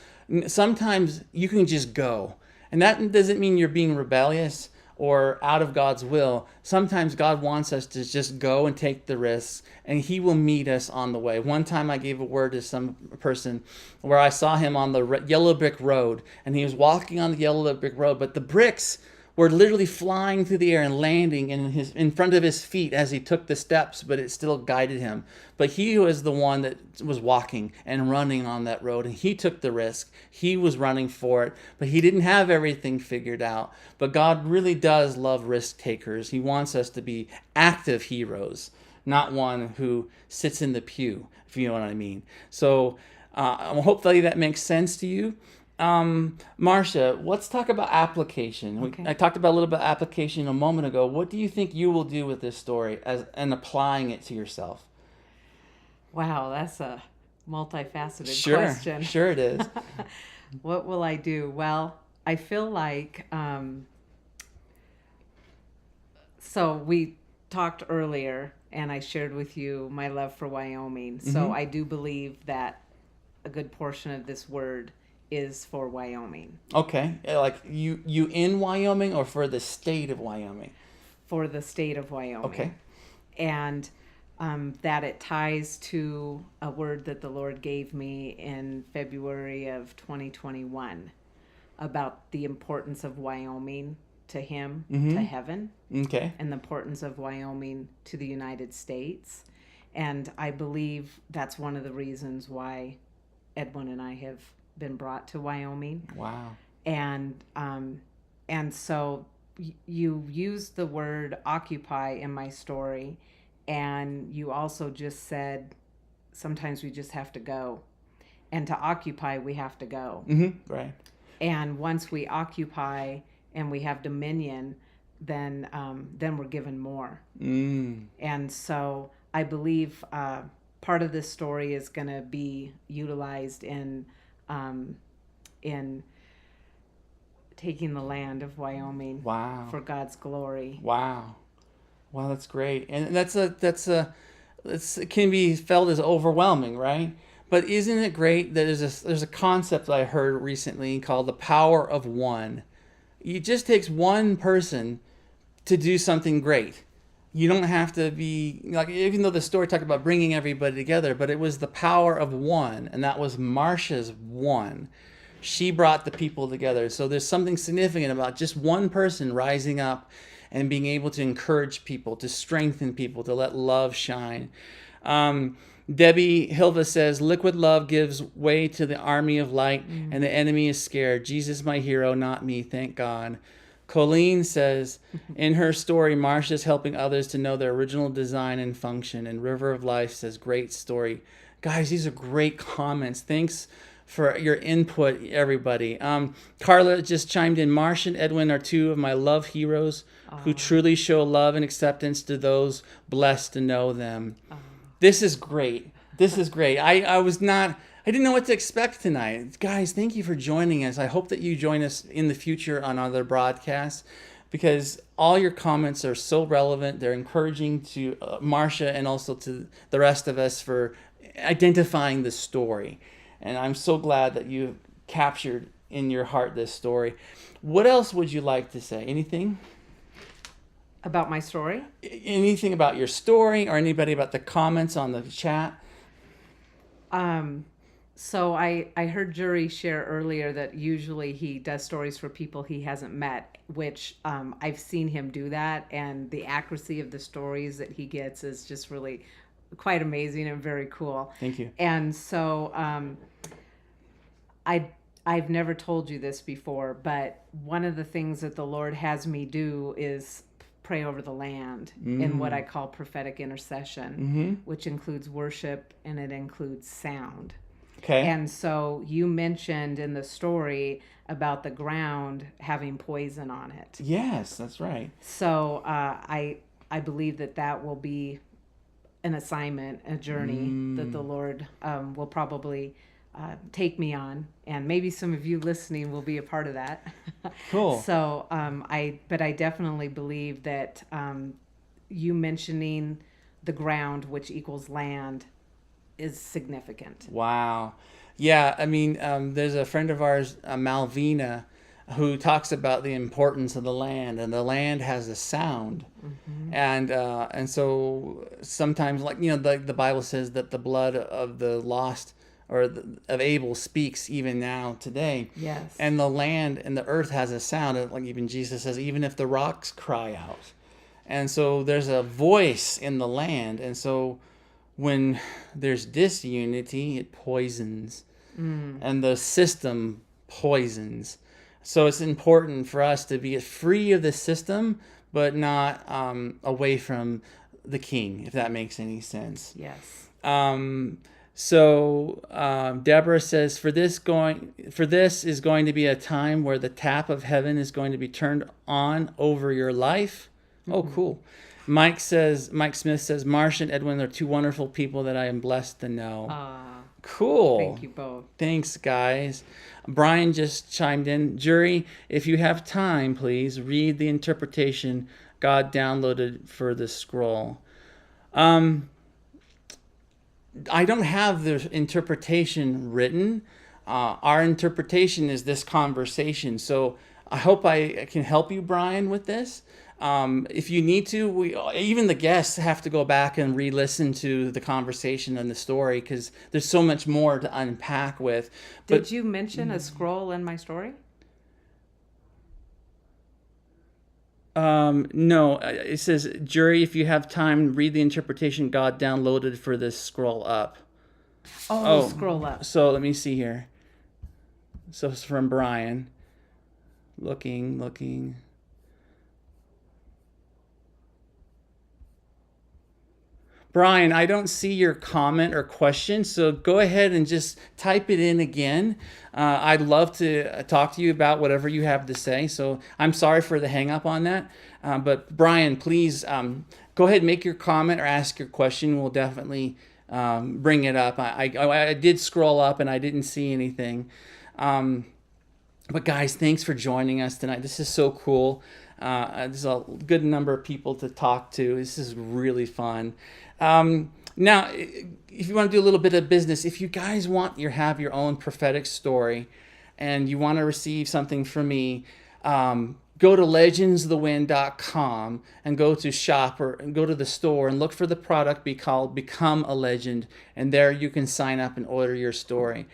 Sometimes you can just go. And that doesn't mean you're being rebellious or out of God's will. Sometimes God wants us to just go and take the risks, and He will meet us on the way. One time I gave a word to some person where I saw him on the yellow brick road, and he was walking on the yellow brick road, but the bricks were literally flying through the air and landing in front of his feet as he took the steps, but it still guided him. But he was the one that was walking and running on that road, and he took the risk. He was running for it, but he didn't have everything figured out. But God really does love risk takers. He wants us to be active heroes, not one who sits in the pew, if you know what I mean. So hopefully that makes sense to you. Marsha, let's talk about application. Okay. I talked about a little bit of application a moment ago. What do you think you will do with this story and applying it to yourself? Wow, that's a multifaceted question. Sure it is. What will I do? Well, I feel like, so we talked earlier and I shared with you my love for Wyoming. So I do believe that a good portion of this word is for Wyoming, Okay, like you in Wyoming or for the state of Wyoming? for the state of Wyoming. Okay. And that it ties to a word that the Lord gave me in February of 2021 about the importance of Wyoming to Him, to heaven, Okay. and the importance of Wyoming to the United States. And I believe that's one of the reasons why Edwin and I have been brought to Wyoming. Wow. And so you used the word occupy in my story, and you also just said sometimes we just have to go, and to occupy we have to go. Right. And once we occupy and we have dominion, then we're given more. And so I believe part of this story is going to be utilized in taking the land of Wyoming. Wow. For God's glory. Wow. Wow, that's great. And it can be felt as overwhelming, right? But isn't it great that there's a concept I heard recently called the power of one. It just takes one person to do something great. You don't have to be, like, even though the story talked about bringing everybody together, but it was the power of one, and that was Marsha's one. She brought the people together. So there's something significant about just one person rising up and being able to encourage people, to strengthen people, to let love shine. Debbie Hilva says, liquid love gives way to the army of light, and the enemy is scared. Jesus, my hero, not me, thank God. Colleen says, in her story, Marsha's helping others to know their original design and function. And River of Life says, great story. Guys, these are great comments. Thanks for your input, everybody. Carla just chimed in, Marsha and Edwin are two of my love heroes who truly show love and acceptance to those blessed to know them. This is great. This is great. I didn't know what to expect tonight. Guys, thank you for joining us. I hope that you join us in the future on other broadcasts, because all your comments are so relevant. They're encouraging to Marsha and also to the rest of us for identifying the story. And I'm so glad that you captured in your heart this story. What else would you like to say? Anything? About my story? Anything about your story or anybody about the comments on the chat? So I heard Jurri share earlier that usually he does stories for people he hasn't met, which I've seen him do that, and the accuracy of the stories that he gets is just really quite amazing and very cool. Thank you. And so I've never told you this before, but one of the things that the Lord has me do is pray over the land in what I call prophetic intercession, which includes worship and it includes sound. Okay. And so you mentioned in the story about the ground having poison on it. Yes, that's right. So I believe that will be an assignment, a journey that the Lord will probably take me on, and maybe some of you listening will be a part of that. Cool. So I definitely believe that you mentioning the ground, which equals land, is significant. Wow. Yeah, I mean, there's a friend of ours, Malvina, who talks about the importance of the land, and the land has a sound. And so sometimes, like, the Bible says that the blood of the lost of Abel speaks even now today. Yes. And the land and the earth has a sound, like even Jesus says, even if the rocks cry out. And so there's a voice in the land, and so when there's disunity, it poisons, and the system poisons. So it's important for us to be free of the system, but not away from the King, if that makes any sense. Yes. So Deborah says, for this is going to be a time where the tap of heaven is going to be turned on over your life. Oh, cool. Mike Smith says, Marsha and Edwin are two wonderful people that I am blessed to know. Cool. Thank you both. Thanks, guys. Brian just chimed in. Jurri, if you have time, please read the interpretation God downloaded for the scroll. I don't have the interpretation written. Our interpretation is this conversation. So I hope I can help you, Brian, with this. If you need to, even the guests have to go back and re-listen to the conversation and the story because there's so much more to unpack with. Did you mention a scroll in my story? No, it says, Jurri, if you have time, read the interpretation God downloaded for this scroll up. Oh, scroll up. So let me see here. So it's from Brian. Looking. Brian, I don't see your comment or question, so go ahead and just type it in again. I'd love to talk to you about whatever you have to say, so I'm sorry for the hang up on that. But Brian, please go ahead and make your comment or ask your question. We'll definitely bring it up. I did scroll up and I didn't see anything. But guys, thanks for joining us tonight. This is so cool. There's a good number of people to talk to. This is really fun. Now, if you want to do a little bit of business, if you guys have your own prophetic story and you want to receive something from me, go to legendsthewind.com and go to shop or go to the store and look for the product called Become a Legend. And there you can sign up and order your story.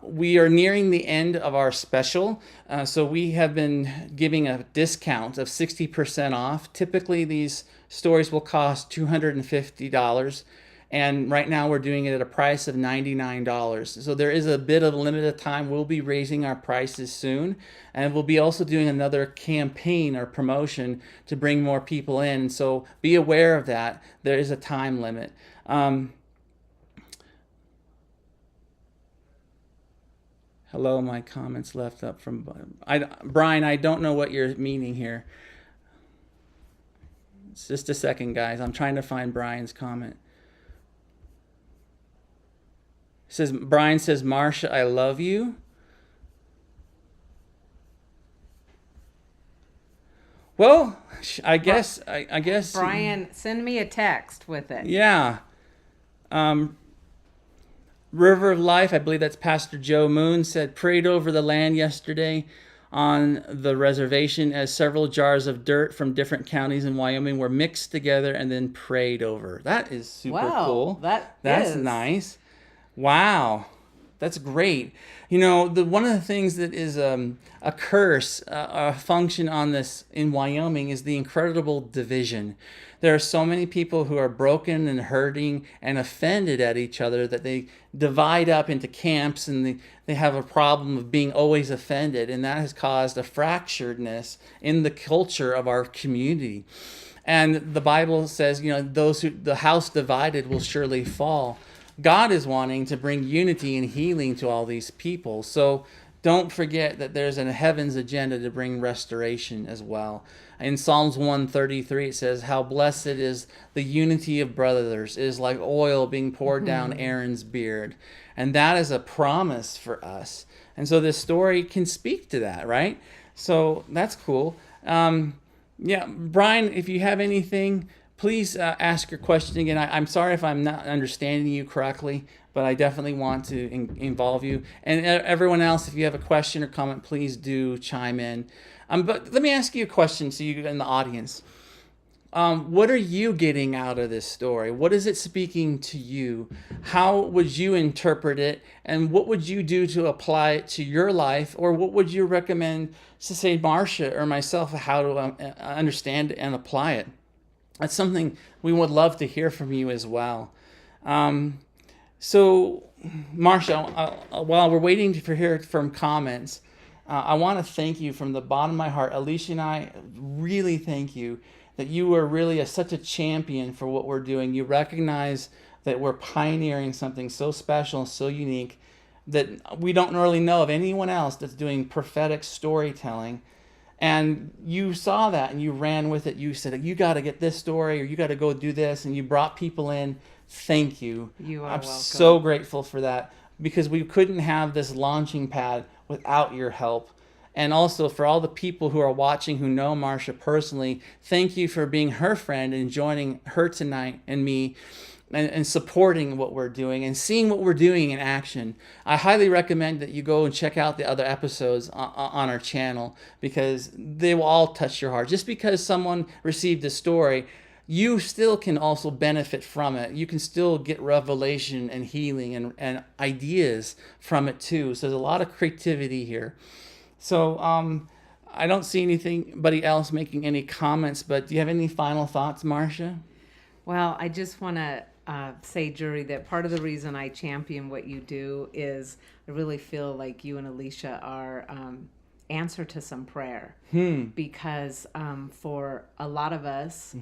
We are nearing the end of our special, so we have been giving a discount of 60% off. Typically, these stories will cost $250, and right now we're doing it at a price of $99. So there is a bit of a limited time. We'll be raising our prices soon, and we'll be also doing another campaign or promotion to bring more people in. So be aware of that. There is a time limit. Hello, my comments left up from Brian. I don't know what you're meaning here. It's just a second, guys. I'm trying to find Brian's comment. Brian says, Marsha, I love you. Well, I guess. Brian, send me a text with it. Yeah. River of Life, I believe that's Pastor Joe Moon, said, prayed over the land yesterday on the reservation as several jars of dirt from different counties in Wyoming were mixed together and then prayed over. That is super cool. That's nice. Wow. That's great. You know, one of the things that is a curse, a function on this in Wyoming is the incredible division. There are so many people who are broken and hurting and offended at each other that they divide up into camps and they have a problem of being always offended. And that has caused a fracturedness in the culture of our community. And the Bible says, you know, the house divided will surely fall. God is wanting to bring unity and healing to all these people. So don't forget that there's a heaven's agenda to bring restoration as well. In Psalms 133, it says, how blessed is the unity of brothers. It is like oil being poured down Aaron's beard. And that is a promise for us. And so this story can speak to that, right? So that's cool. Yeah, Brian, if you have anything, please ask your question again. I'm sorry if I'm not understanding you correctly, but I definitely want to involve you. And everyone else, if you have a question or comment, please do chime in. But let me ask you a question to you in the audience. What are you getting out of this story? What is it speaking to you? How would you interpret it? And what would you do to apply it to your life? Or what would you recommend to say, Marsha or myself, how to understand and apply it? That's something we would love to hear from you as well. So, Marsha, while we're waiting to hear from comments, I want to thank you from the bottom of my heart. Alisha and I really thank you that you are really such a champion for what we're doing. You recognize that we're pioneering something so special and so unique that we don't really know of anyone else that's doing prophetic storytelling. And you saw that and you ran with it. You said, you got to get this story, or you got to go do this. And you brought people in. Thank you. You are I'm welcome. so grateful for that, because we couldn't have this launching pad without your help. And also for all the people who are watching who know Marsha personally, thank you for being her friend and joining her tonight and me, and supporting what we're doing and seeing what we're doing in action. I highly recommend that you go and check out the other episodes on our channel, because they will all touch your heart. Just because someone received a story, you still can also benefit from it. You can still get revelation and healing and ideas from it too. So there's a lot of creativity here. So I don't see anybody else making any comments, but do you have any final thoughts, Marsha? Well, I just want to say, Jurri, that part of the reason I champion what you do is I really feel like you and Alisha are answer to some prayer. Because for a lot of us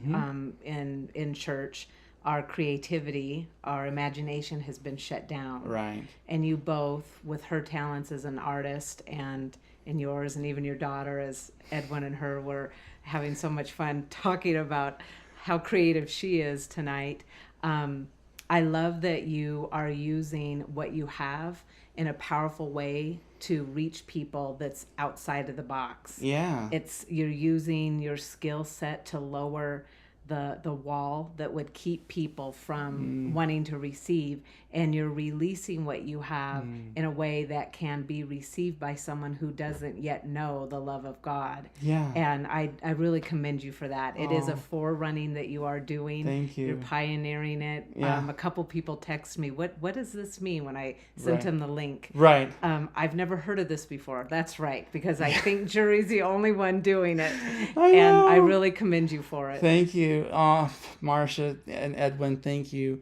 in church, our creativity, our imagination has been shut down. Right. And you both, with her talents as an artist and yours, and even your daughter, as Edwin and her were having so much fun talking about how creative she is tonight. I love that you are using what you have in a powerful way to reach people that's outside of the box. Yeah. You're using your skill set to lower the wall that would keep people from wanting to receive, and you're releasing what you have in a way that can be received by someone who doesn't yet know the love of God. Yeah. And I really commend you for that. It is a forerunning that you are doing. Thank you. You're pioneering it. Yeah. A couple people text me, what does this mean, when I sent them the link? Right. I've never heard of this before. That's right, because I think Jurri's the only one doing it. I And know. I really commend you for it. Thank you, Marsha and Edwin. Thank you.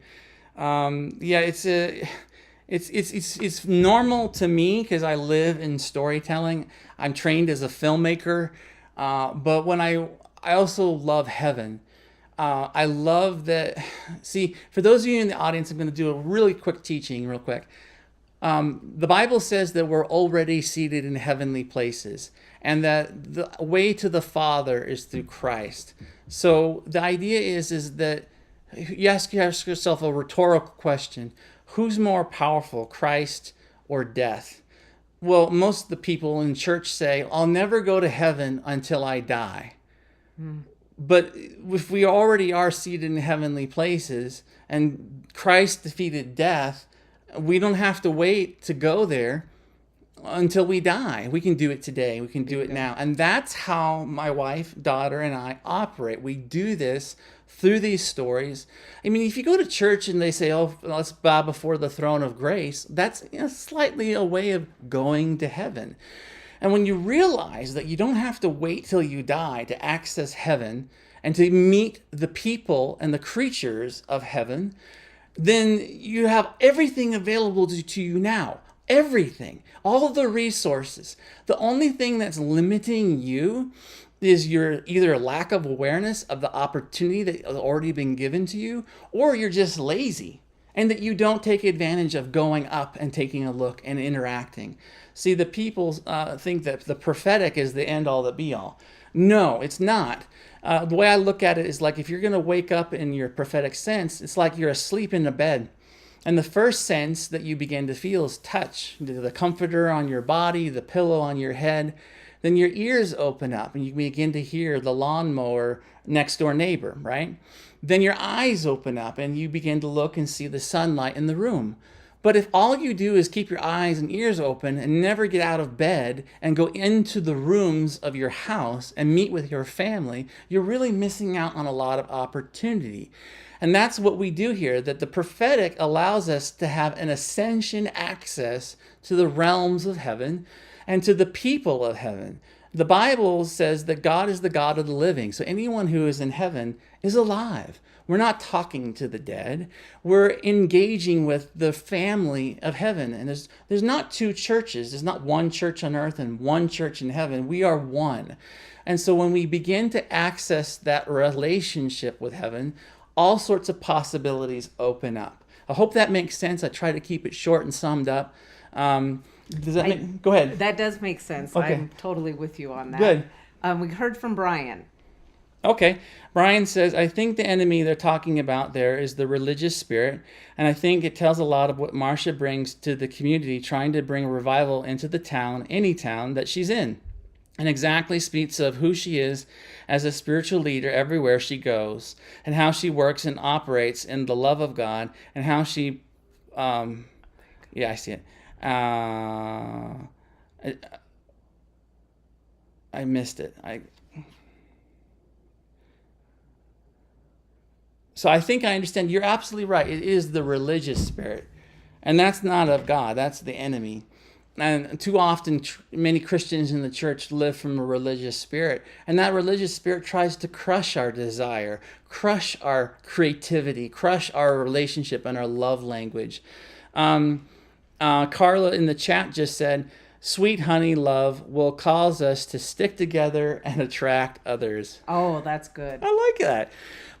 Yeah, it's normal to me because I live in storytelling. I'm trained as a filmmaker, but when I also love heaven. I love that. See, for those of you in the audience, I'm going to do a really quick teaching, real quick. The Bible says that we're already seated in heavenly places, and that the way to the Father is through Christ. So the idea is that you ask yourself a rhetorical question: who's more powerful, Christ or death? Well, most of the people in church say, I'll never go to heaven until I die. But if we already are seated in heavenly places and Christ defeated death, we don't have to wait to go there until we die. We can do it today. We can do it now. And that's how my wife, daughter, and I operate. We do this through these stories. I mean, if you go to church and they say, oh, let's bow before the throne of grace, that's slightly a way of going to heaven. And when you realize that you don't have to wait till you die to access heaven and to meet the people and the creatures of heaven, then you have everything available to you now. Everything. All the resources. The only thing that's limiting you is your either lack of awareness of the opportunity that has already been given to you, or you're just lazy and that you don't take advantage of going up and taking a look and interacting. See, the people think that the prophetic is the end-all, the be-all. No, it's not. The way I look at it is like if you're going to wake up in your prophetic sense, it's like you're asleep in a bed. And the first sense that you begin to feel is touch, the comforter on your body, the pillow on your head. Then your ears open up and you begin to hear the lawnmower next door neighbor, right? Then your eyes open up and you begin to look and see the sunlight in the room. But if all you do is keep your eyes and ears open and never get out of bed and go into the rooms of your house and meet with your family, you're really missing out on a lot of opportunity. And that's what we do here, that the prophetic allows us to have an ascension access to the realms of heaven and to the people of heaven. The Bible says that God is the God of the living. So anyone who is in heaven is alive. We're not talking to the dead. We're engaging with the family of heaven. And there's not two churches. There's not one church on earth and one church in heaven. We are one. And so when we begin to access that relationship with heaven, all sorts of possibilities open up. I hope that makes sense. I try to keep it short and summed up. Does that go ahead. That does make sense. Okay. I'm totally with you on that. Good. We heard from Brian. Okay. Brian says, I think the enemy they're talking about there is the religious spirit, and I think it tells a lot of what Marsha brings to the community, trying to bring a revival into the town, any town that she's in, and exactly speaks of who she is as a spiritual leader everywhere she goes, and how she works and operates in the love of God, and how she, I see it. I missed it. So I think I understand. You're absolutely right. It is the religious spirit. And that's not of God. That's the enemy. And too often, many Christians in the church live from a religious spirit. And that religious spirit tries to crush our desire, crush our creativity, crush our relationship and our love language. Carla in the chat just said, sweet honey love will cause us to stick together and attract others. Oh, that's good. I like that.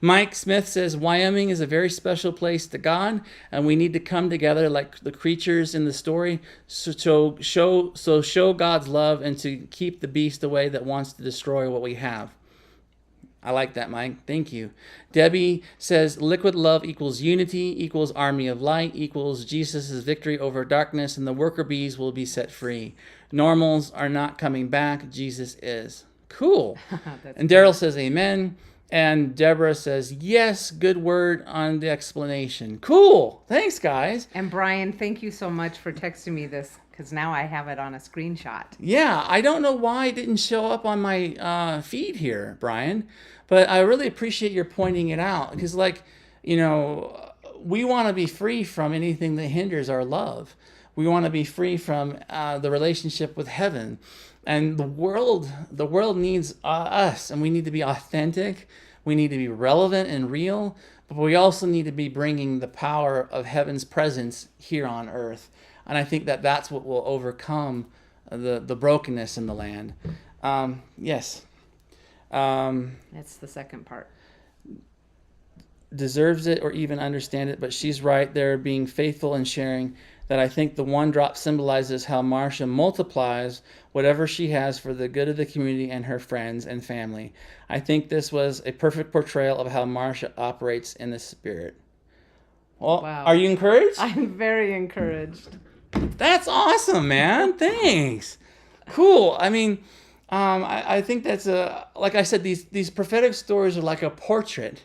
Mike Smith says, Wyoming is a very special place to God, and we need to come together like the creatures in the story, so show God's love and to keep the beast away that wants to destroy what we have. I like that, Mike. Thank you. Debbie says, liquid love equals unity, equals army of light, equals Jesus' victory over darkness, and the worker bees will be set free. Normals are not coming back. Jesus is. Cool. And Daryl says, amen. And Deborah says, yes, good word on the explanation. Cool. Thanks, guys. And Brian, thank you so much for texting me this, because now I have it on a screenshot. Yeah, I don't know why it didn't show up on my feed here, Brian, but I really appreciate your pointing it out, because, we want to be free from anything that hinders our love. We want to be free from the relationship with heaven. And the world needs us, and we need to be authentic. We need to be relevant and real, but we also need to be bringing the power of heaven's presence here on earth. And I think that that's what will overcome the brokenness in the land. Yes. That's the second part. Deserves it or even understand it, but she's right there being faithful and sharing. That I think the one drop symbolizes how Marsha multiplies whatever she has for the good of the community and her friends and family. I think this was a perfect portrayal of how Marsha operates in the spirit. Well, wow. Are you encouraged? I'm very encouraged. That's awesome, man. Thanks. Cool. I mean, I think that's like I said, these prophetic stories are like a portrait.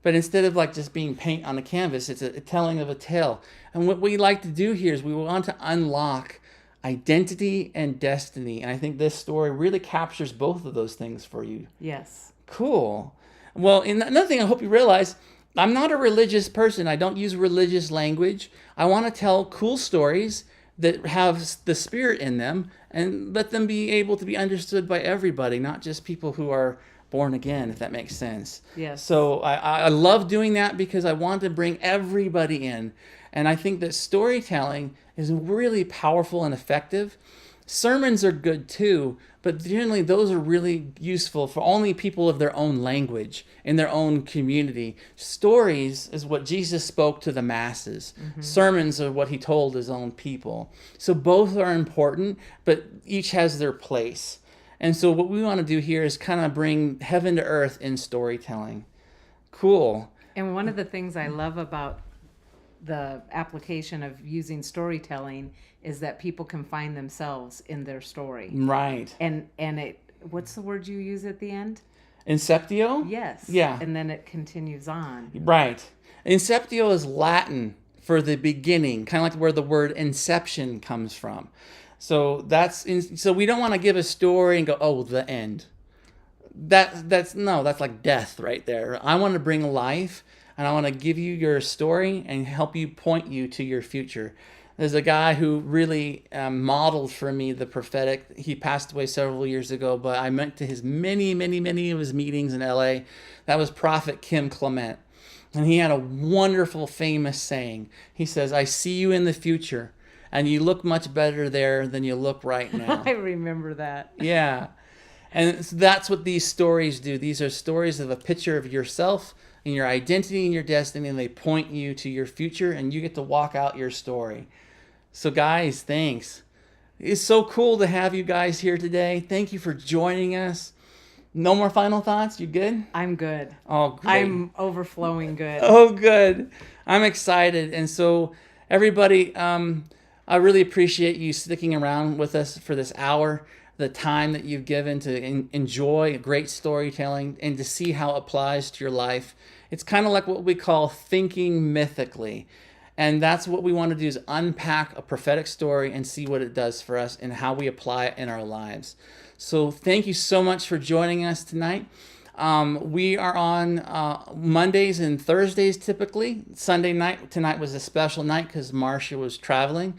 But instead of just being paint on a canvas, it's a telling of a tale. And what we like to do here is we want to unlock identity and destiny. And I think this story really captures both of those things for you. Yes. Cool. Well, another thing I hope you realize, I'm not a religious person. I don't use religious language. I want to tell cool stories that have the spirit in them and let them be able to be understood by everybody, not just people who are born again, if that makes sense. Yes. So I love doing that because I want to bring everybody in. And I think that storytelling is really powerful and effective. Sermons are good too, but generally those are really useful for only people of their own language, in their own community. Stories is what Jesus spoke to the masses. Mm-hmm. Sermons are what he told his own people. So both are important, but each has their place. And so what we want to do here is kind of bring heaven to earth in storytelling. Cool. And one of the things I love about the application of using storytelling is that people can find themselves in their story. Right. And it, what's the word you use at the end? Inceptio? Yes. Yeah. And then it continues on. Right. Inceptio is Latin for the beginning, kind of like where the word inception comes from. So so we don't want to give a story and go, oh, the end. That's like death right there. I want to bring life, and I want to give you your story and help you point you to your future. There's a guy who really modeled for me the prophetic. He passed away several years ago, but I went to his many of his meetings in LA. That was Prophet Kim Clement. And he had a wonderful, famous saying. He says, I see you in the future. And you look much better there than you look right now. I remember that. Yeah. And so that's what these stories do. These are stories of a picture of yourself and your identity and your destiny, and they point you to your future, and you get to walk out your story. So guys, thanks. It's so cool to have you guys here today. Thank you for joining us. No more final thoughts? You good? I'm good. Oh, great. I'm overflowing good. Oh, good. I'm excited. And so, everybody, I really appreciate you sticking around with us for this hour, the time that you've given to enjoy great storytelling and to see how it applies to your life. It's kind of like what we call thinking mythically. And that's what we want to do, is unpack a prophetic story and see what it does for us and how we apply it in our lives. So thank you so much for joining us tonight. We are on Mondays and Thursdays typically. Sunday night, tonight was a special night because Marsha was traveling.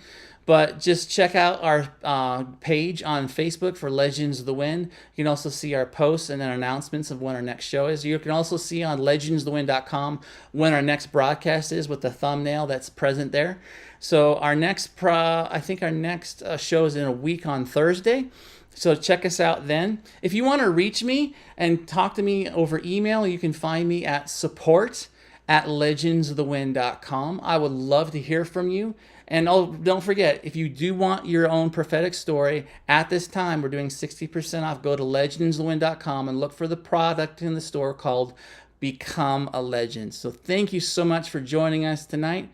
But just check out our page on Facebook for Legends of the Wind. You can also see our posts and then announcements of when our next show is. You can also see on legendsofthewind.com when our next broadcast is with the thumbnail that's present there. So our next, I think our next show is in a week on Thursday. So check us out then. If you want to reach me and talk to me over email, you can find me at support@legendsofthewind.com. I would love to hear from you. And don't forget, if you do want your own prophetic story, at this time, we're doing 60% off. Go to legendsofthewind.com and look for the product in the store called Become a Legend. So thank you so much for joining us tonight.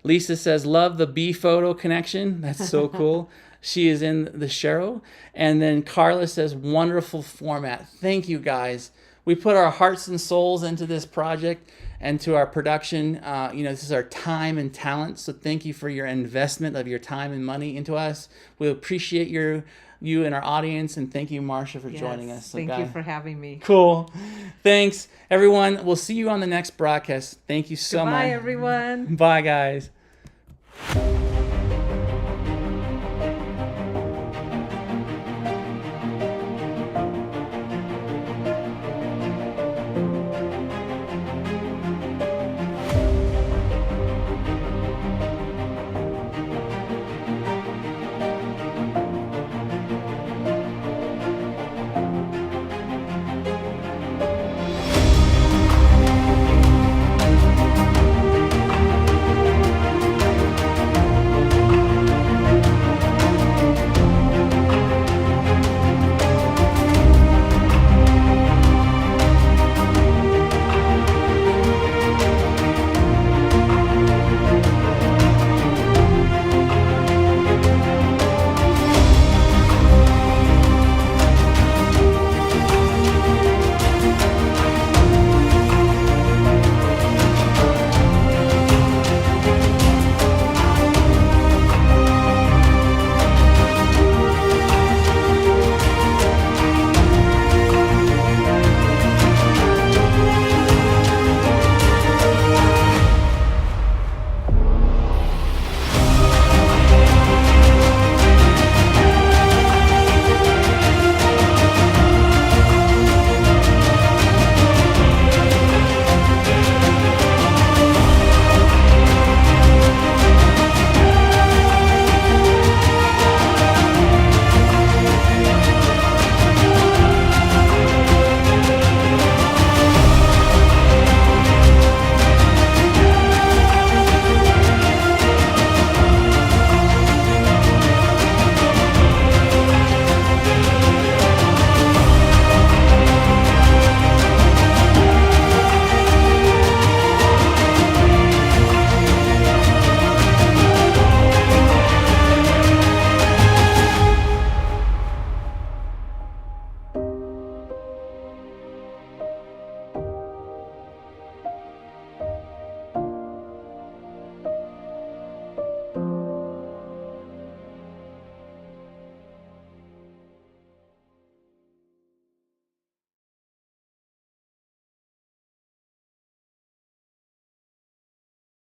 Lisa says, love the B photo connection. That's so cool. She is in the show. And then Carla says, wonderful format. Thank you, guys. We put our hearts and souls into this project and to our production. This is our time and talent. So thank you for your investment of your time and money into us. We appreciate you and our audience. And thank you, Marsha, for joining us. Thank you for having me. Cool. Thanks, everyone. We'll see you on the next broadcast. Thank you so much. Bye, everyone. Bye, guys.